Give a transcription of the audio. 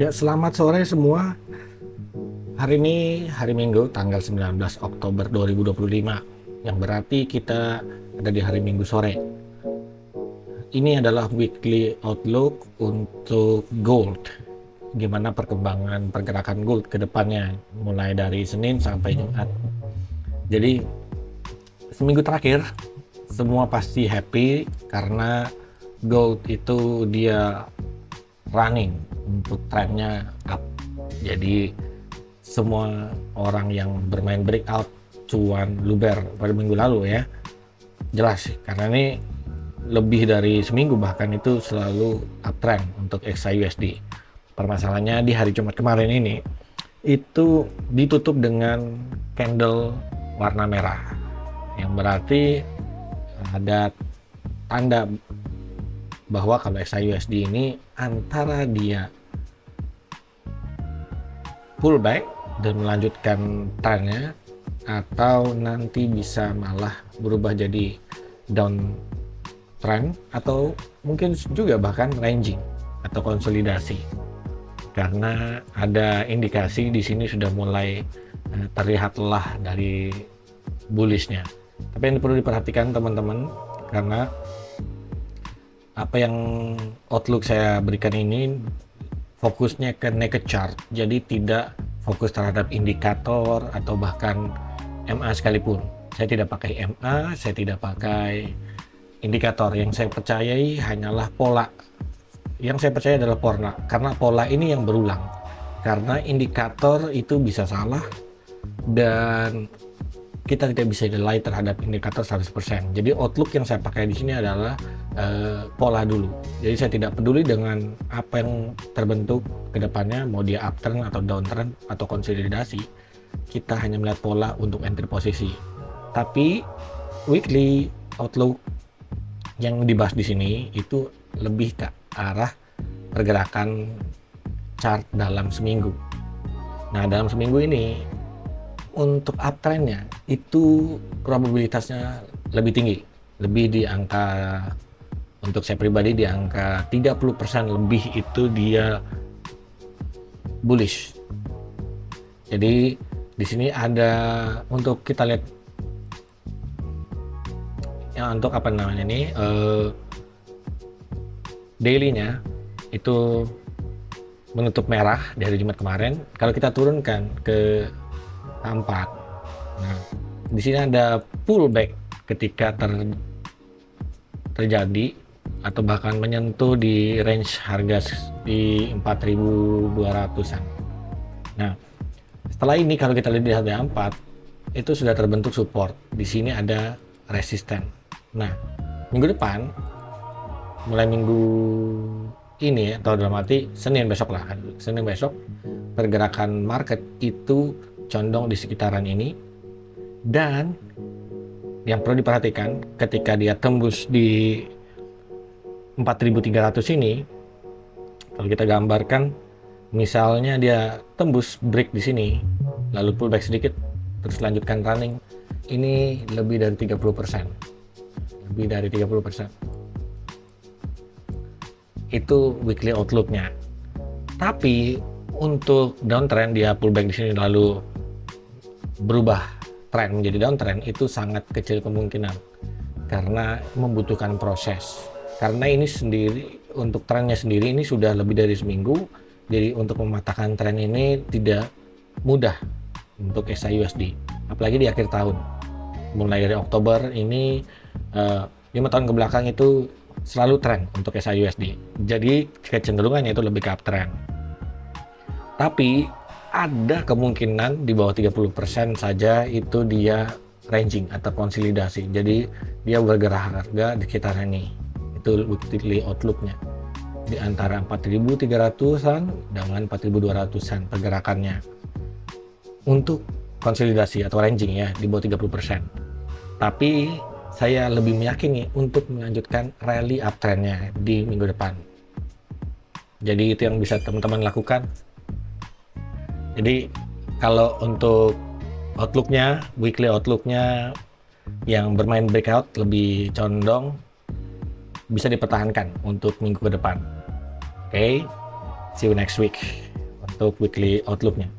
Ya, selamat sore semua. Hari ini hari Minggu tanggal 19 Oktober 2025, yang berarti kita ada di hari Minggu sore. Ini adalah weekly outlook untuk gold. Gimana perkembangan pergerakan gold ke depannya, mulai dari Senin sampai Jumat. Jadi, seminggu terakhir semua pasti happy karena gold itu dia running untuk trennya up. Jadi semua orang yang bermain breakout cuan luber pada minggu lalu ya, jelas karena ini lebih dari seminggu bahkan itu selalu uptrend untuk XAUSD. Permasalahannya di hari Jumat kemarin ini itu ditutup dengan candle warna merah, yang berarti ada tanda bahwa kalau XAUSD ini antara dia pullback dan melanjutkan trennya, atau nanti bisa malah berubah jadi down trend, atau mungkin juga bahkan ranging atau konsolidasi, karena ada indikasi di sini sudah mulai terlihat lelah dari bullishnya. Tapi yang perlu diperhatikan teman-teman, karena apa yang outlook saya berikan ini fokusnya ke naked chart, jadi tidak fokus terhadap indikator atau bahkan MA sekalipun. Saya tidak pakai MA, saya tidak pakai indikator. Yang saya percayai hanyalah pola. Yang saya percaya adalah pola, karena pola ini yang berulang. Karena indikator itu bisa salah dan kita tidak bisa nilai terhadap indikator 100%. Jadi outlook yang saya pakai di sini adalah pola dulu. Jadi saya tidak peduli dengan apa yang terbentuk ke depannya, mau dia uptrend atau downtrend atau konsolidasi. Kita hanya melihat pola untuk entry posisi. Tapi weekly outlook yang dibahas di sini itu lebih ke arah pergerakan chart dalam seminggu. Nah, dalam seminggu ini untuk uptrendnya itu probabilitasnya lebih tinggi, lebih di angka, untuk saya pribadi di angka 30% lebih itu dia bullish. Jadi di sini ada, untuk kita lihat ya, untuk apa namanya ini daily-nya itu menutup merah dari Jumat kemarin. Kalau kita turunkan ke 4, nah di sini ada pullback ketika terjadi atau bahkan menyentuh di range harga di 4.200-an. Nah, setelah ini kalau kita lihat di harga 4 itu sudah terbentuk support. Di sini ada resisten. Nah, minggu depan, mulai minggu ini atau dalam arti Senin besok lah, Senin besok pergerakan market itu condong di sekitaran ini. Dan yang perlu diperhatikan, ketika dia tembus di 4.300 ini, kalau kita gambarkan misalnya dia tembus break di sini lalu pullback sedikit terus lanjutkan running, ini lebih dari 30%. Lebih dari 30%. Itu weekly outlooknya. Tapi untuk downtrend, dia pullback di sini lalu berubah tren menjadi downtrend, itu sangat kecil kemungkinan karena membutuhkan proses. Karena ini sendiri, untuk trennya sendiri ini sudah lebih dari seminggu, jadi untuk mematahkan tren ini tidak mudah untuk XAUSD, apalagi di akhir tahun. Mulai dari Oktober ini 5 tahun ke belakang itu selalu tren untuk XAUSD, jadi kecenderungannya itu lebih ke uptrend. Tapi ada kemungkinan di bawah 30% saja itu dia ranging atau konsolidasi, jadi dia bergerak harga di sekitar ini. Itu weekly outlooknya di antara 4.300-an dengan 4.200-an pergerakannya untuk konsolidasi atau ranging ya, di bawah 30%. Tapi saya lebih meyakini untuk melanjutkan rally uptrendnya di minggu depan. Jadi itu yang bisa teman-teman lakukan. Jadi kalau untuk outlooknya, weekly outlooknya yang bermain breakout lebih condong bisa dipertahankan untuk minggu ke depan. Oke, See you next week untuk weekly outlook-nya.